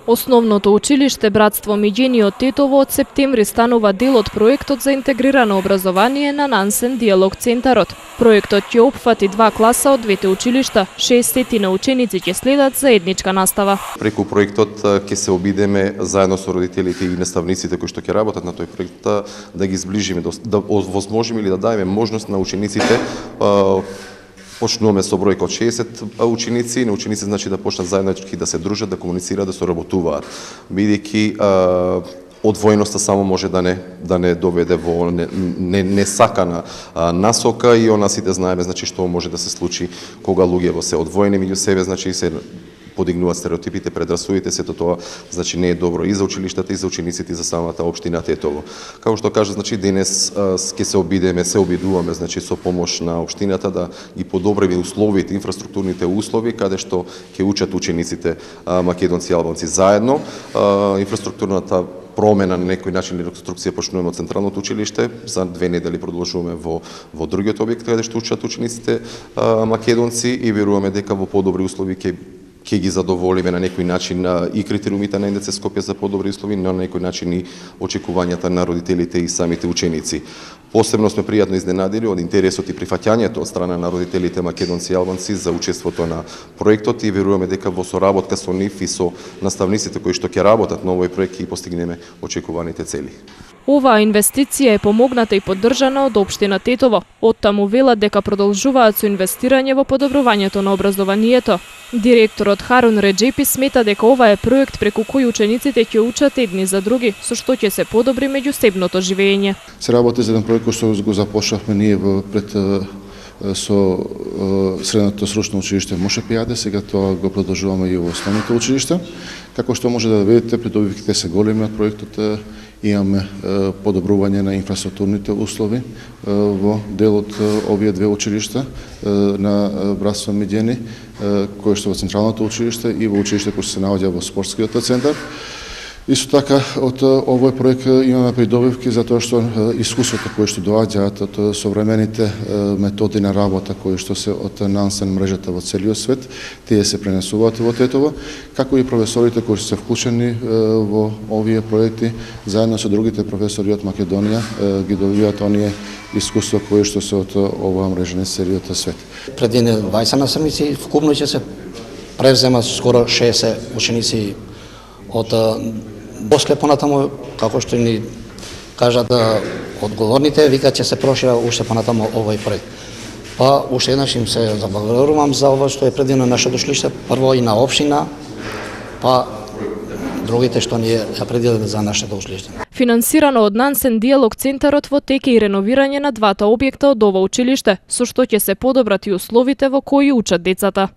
Основното училиште Братство Миѓени од Тетово од септември станува дел од проектот за интегрирано образование на Нансен Диалог Центарот. Проектот ќе опфати 2 класа од двете училишта, 60 на ученици ќе следат заедничка настава. Преку проектот ќе се обидеме заедно со родителите и наставниците кои што ќе работат на тој проект да ги зближиме, да овозможиме или да даеме можност на учениците. Почнуваме со бројка од 60 ученици, на ученици значи да почнат заеднички да се дружат, да комуницираат, да соработуваат, бидејќи одвоеноста само може да не доведе во несакана насока и она сите знаеме значи што може да се случи кога луѓето се одвоени меѓу себе, значи се подигнуваат стереотипите, предрасудите, сето тоа значи не е добро и за училиштата и за учениците и за самата општина Тетово. Како што кажа, значи денес ќе се обидуваме значи со помош на општината да ги подобриме условите, инфраструктурните услови каде што ќе учат учениците македонци и албанци заедно. Инфраструктурната промена на некој начин или реконструкција почнуваме од централното училиште, за 2 недели продолжуваме во другиот објект каде што учат учениците македонци и веруваме дека во подобри услови ќе ги задоволиме на некој начин и критериумите на НДЦ Скопје за подобри услови, но на некој начин и очекувањата на родителите и самите ученици. Посебно сме пријатно изненадени од интересот и прифаќањето од страна на родителите македонци и албанци за учеството на проектот и веруваме дека во соработка со нив и со наставниците кои што ќе работат на овој проект ќе постигнеме очекуваните цели. Оваа инвестиција е помогната и поддржана од општина Тетово. Оттаму велат дека продолжуваат со инвестирање во подобрувањето на образованието. Директорот Харун Реджепи смета дека ова е проект преку кој учениците ќе учат едни за други, со што ќе се подобри меѓусебното живење. Се работи за еден проект кој што го започнавме ние пред со средното срочно училиште Мошепијаде, сега тоа го продолжуваме и во основните училишта. Како што може да видите, придобивките се големи од проектот, имаме подобрување на инфраструктурните услови во дел од овие две училишта на Братство Миѓени, кој што во централното училиште и во училиште кој се наоѓа во спортскиот центар. Исто така, од овој проект имаме придобивки затоа што искуството кое што доаѓаат од современите методи на работа кои што се од Нансен мрежата во целиот свет, тие се пренесуваат во Тетово, како и професорите кои се вклучени во овие проекти, заедно со другите професори од Македонија, ги добиваат оние искуства кои што се од оваа мрежа на целиот свет. Пред 20 наставници вкупно ќе се превземат скоро 60 ученици од после понатаму, како што ни кажат одговорните, викаат ќе се прошира уште понатаму овој проект. Па уште еднаш им се заблагодарувам за ова што е предвидено нашето училиште, прво и на општина, па другите што ни ја предвидено за нашето училиште. Финансирано од Нансен Диалог Центарот во теке и реновирање на 2 објекта од ова училиште, со што ќе се подобрат и условите во кои учат децата.